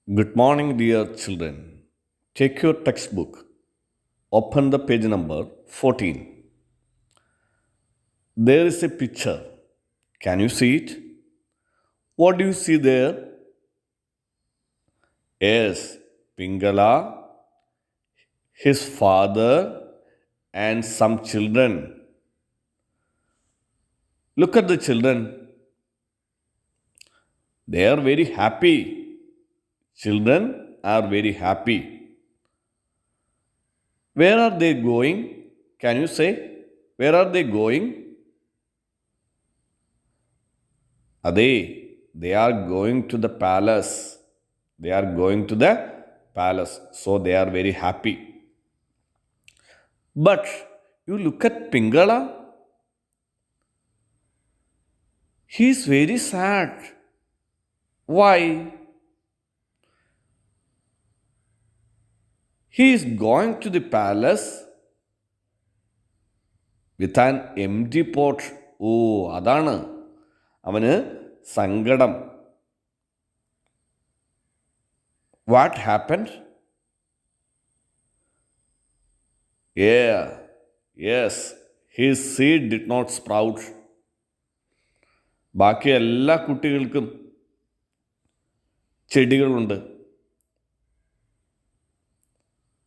Good morning, dear children. Take your textbook, open the page number 14. There is a picture. Can you see it? What do you see there? Yes, Pingala, his father, and some children. Look at the children. They are very happy. Children are very happy. Where are they going? Can you say? Where are they going? They are going to the palace. They are going to the palace. So they are very happy. But you look at Pingala, he is very sad. Why? He is going to the palace with an empty pot. ഓ അതാണ് അവന് സങ്കടം. What happened? Yes, his seed did not sprout. ബാക്കി എല്ലാ കുട്ടികൾക്കും ചെടികളുണ്ട്.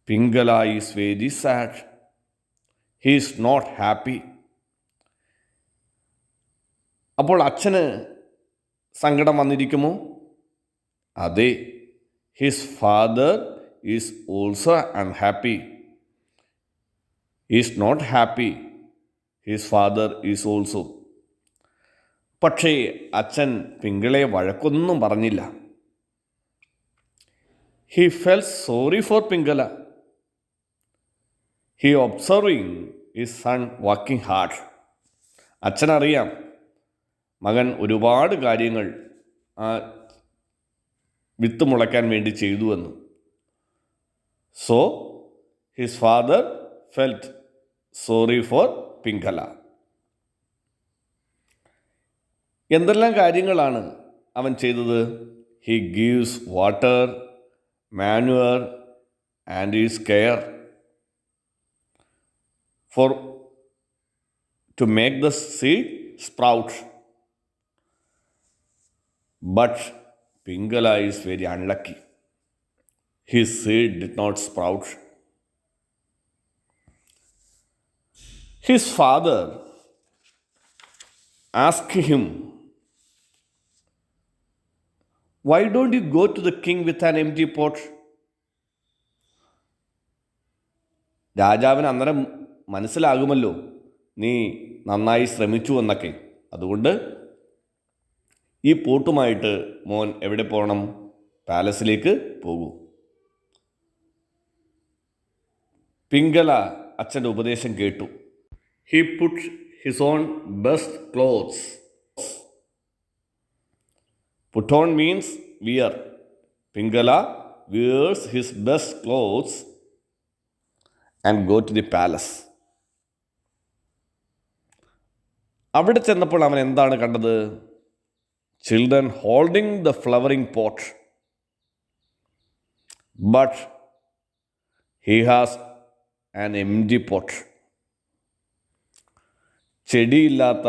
Pingala is very sad. He is not happy. അപ്പോൾ അച്ഛന് സങ്കടം വന്നിരിക്കുമോ? അതെ, his father is also unhappy. Is not happy. His father is also. പക്ഷേ അച്ഛൻ പിങ്കളയെ വഴക്കൊന്നും പറഞ്ഞില്ല. He felt sorry for Pingala. He observing his son working hard. അച്ഛനറിയാം മകൻ ഒരുപാട് കാര്യങ്ങൾ ആ വിത്ത് മുളയ്ക്കാൻ വേണ്ടി ചെയ്തു എന്ന്. So his father felt sorry for Pingala. എന്തെല്ലാം കാര്യങ്ങളാണ് അവൻ ചെയ്തത്? He gives water, manoeuvre and is care for to make the seed sprout. But Pingala is very unlucky. His seed did not sprout. His father asked him, "Why don't you go to the king with an empty pot?" രാജാവിന് അന്നേരം മനസ്സിലാകുമല്ലോ നീ നന്നായി ശ്രമിച്ചു എന്നൊക്കെ. അതുകൊണ്ട് ഈ പോട്ടുമായിട്ട് മോൻ എവിടെ പോകണം? പാലസിലേക്ക് പോകൂ. പിംഗല അച്ഛൻ്റെ ഉപദേശം കേട്ടു. He put his on best clothes. Put on means wear. Pingala wears his best clothes and go to the palace. അവിടെ ചെന്നപ്പോൾ അവൻ എന്താണ് കണ്ടത്? Children holding the flowering pot. But he has an empty pot. ചെടിയില്ലാത്ത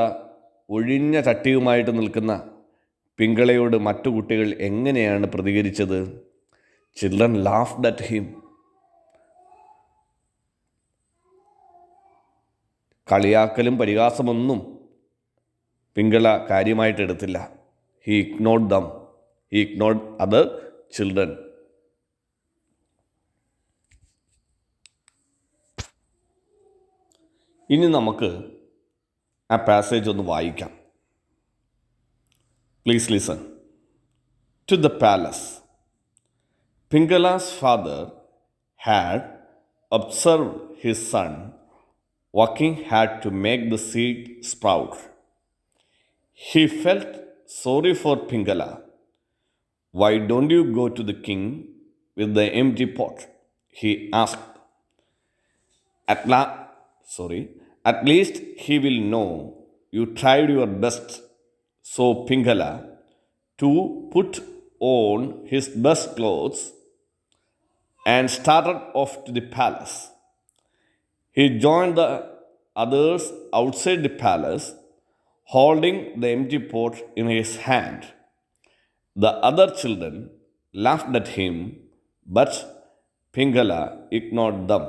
ഒഴിഞ്ഞ ചട്ടിയുമായിട്ട് നിൽക്കുന്ന പിങ്കളയോട് മറ്റു കുട്ടികൾ എങ്ങനെയാണ് പ്രതികരിച്ചത്? Children laughed at him. കളിയാക്കലും പരിഹാസമൊന്നും പിങ്കള കാര്യമായിട്ട് എടുത്തില്ല. He ignored them. He ignored other children. ഇനി നമുക്ക് ആ പാസേജ് ഒന്ന് വായിക്കാം. Please listen. To the palace. Pingala's father had observed his son working hard to make the seed sprout. He felt sorry for Pingala. "Why don't you go to the king with the empty pot?" he asked. At least he will know you tried your best. So Pingala too put on his best clothes and started off to the palace. He joined the others outside the palace, holding the empty pot in his hand. The other children laughed at him, but Pingala ignored them.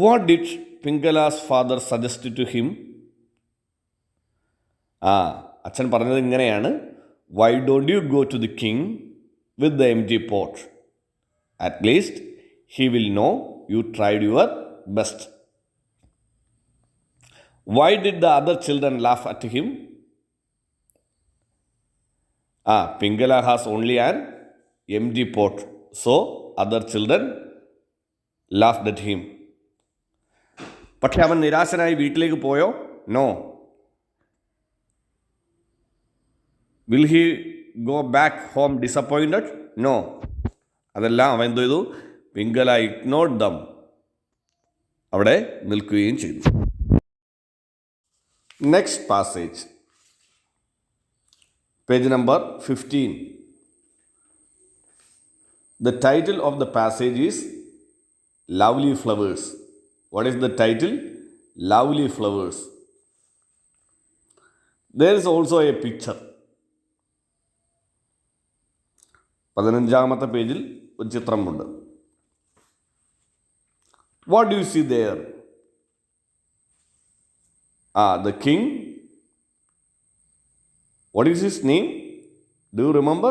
What did Pingala's father suggest to him? അച്ഛൻ പറഞ്ഞത് ഇങ്ങനെയാണ്, why don't you go to the king with the empty pot? At least he will know you tried your best. Why did the other children laugh at him? Pingala has only an empty pot, so other children laughed at him. പക്ഷെ അവൻ നിരാശനായി വീട്ടിലേക്ക് പോയോ? No. Will he go back home disappointed? No. അതെല്ലാം അവൻ എന്ത് ചെയ്തു? Pingala ignored dum, അവിടെ നിൽക്കുകയും ചെയ്തു. Next passage, page number 15. The title of the passage is Lovely Flowers. What is the title? Lovely Flowers. There is also a picture. 15ാമത്തെ പേജിൽ ഒരു ചിത്രമുണ്ട്. What do you see there? The king. What is his name? Do you remember?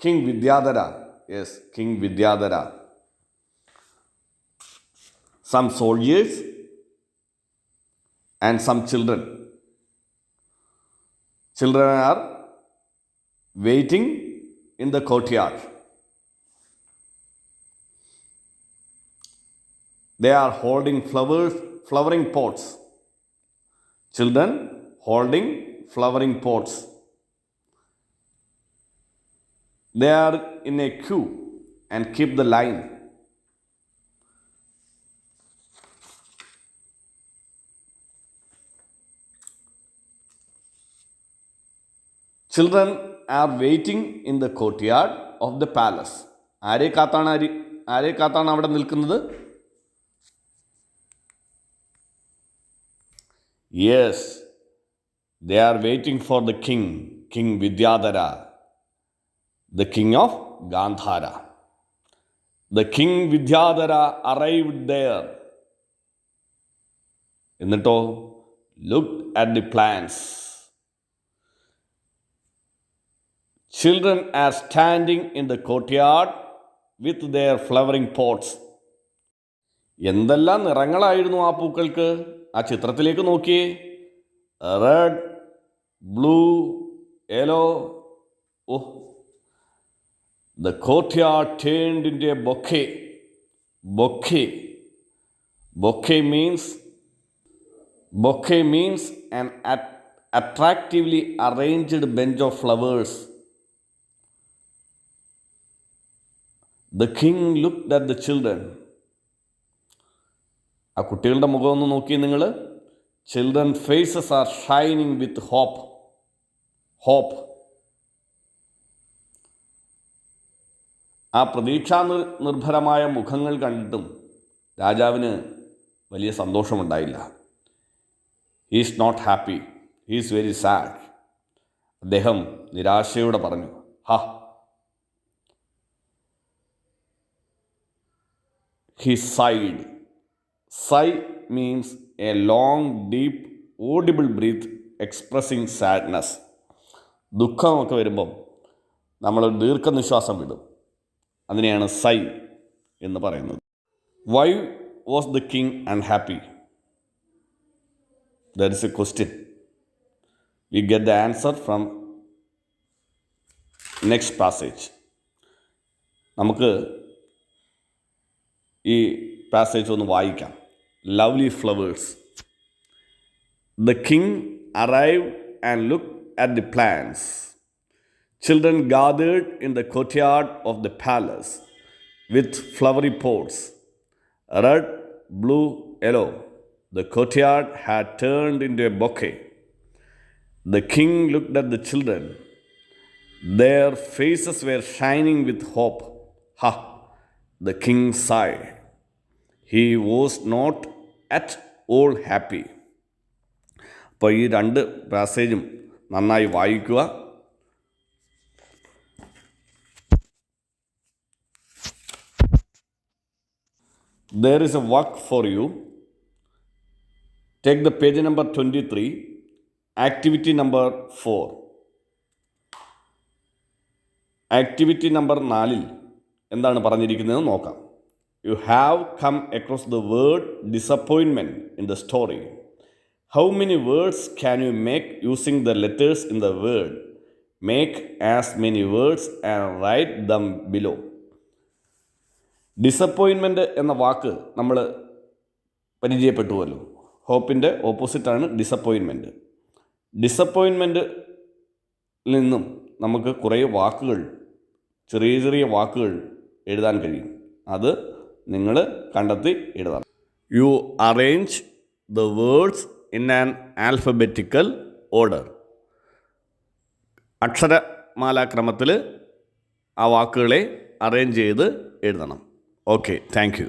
King Vidyadhara. Yes, King Vidyadhara. Some soldiers and some children. Children are waiting in the courtyard. They are holding flowering pots. Children holding flowering pots. They are in a queue and keep the line. Children are waiting in the courtyard of the palace. ആരെ കാത്താണ് അവിടെ നിൽക്കുന്നത്? Yes, they are waiting for the king, King Vidyadhara, the king of Gandhara. The king Vidyadhara arrived there. എന്നിട്ടോ, looked at the plants. Children are standing in the courtyard with their flowering pots. എന്തെല്ലാം നിറങ്ങളായിരുന്നു ആ പൂക്കൾക്ക്! ആ ചിത്രത്തിലേക്ക് നോക്കിയേ. Red, blue, yellow. The courtyard turned into a bouquet. Bouquet means an attractively arranged bunch of flowers. The king looked at the children. ആ കുട്ടികളുടെ മുഖം ഒന്ന് നോക്കി നിങ്ങൾ. Children faces are shining with hope. ആ പ്രതീക്ഷാ നിർഭരമായ മുഖങ്ങൾ കണ്ടിട്ടും രാജാവിന് വലിയ സന്തോഷമുണ്ടായില്ല. He is not happy, he is very sad. അദ്ദേഹം നിരാശയോടെ പറഞ്ഞു, He sighed. Sigh means a long, deep, audible breath expressing sadness. ദുഃഖമൊക്കെ വരുമ്പം നമ്മൾ ദീർഘനിശ്വാസം വിടും. അതിനെയാണ് സൈ എന്ന് പറയുന്നത്. Why was the king unhappy? There is a question. We get the answer from next passage. നമുക്ക് ഈ പാസേജ് ഒന്ന് വായിക്കാം. Lovely flowers. The king arrived and looked at the plants. Children gathered in the courtyard of the palace with flowery pots, red, blue, yellow. The courtyard had turned into a bouquet. The king looked at the children. Their faces were shining with hope. Ha! The king sighed. He was not at all happy. അപ്പോൾ ഈ രണ്ട് പാസേജും നന്നായി വായിക്കുക. There is a work for you. Take the page number 23, activity number 4. Activity number 4 എന്താണ് പറഞ്ഞിരിക്കുന്നത് നോക്കാം. You have come across the word disappointment in the story. How many words can you make using the letters in the word? Make as many words and write them below. Disappointment എന്ന വാക്ക് നമ്മൾ പരിചയപ്പെട്ടുവല്ലോ. ഹോപ്പിൻ്റെ ഓപ്പോസിറ്റാണ് disappointment. ഡിസപ്പോയിൻമെൻറ്റിൽ നിന്നും നമുക്ക് കുറേ വാക്കുകൾ, ചെറിയ ചെറിയ വാക്കുകൾ എഴുതാൻ കഴിയും. അത് നിങ്ങൾ കണ്ടെത്തി എഴുതണം. You arrange the words in an alphabetical order. അക്ഷരമാലാക്രമത്തിൽ ആ വാക്കുകളെ അറേഞ്ച് ചെയ്ത് എഴുതണം. Okay, thank U.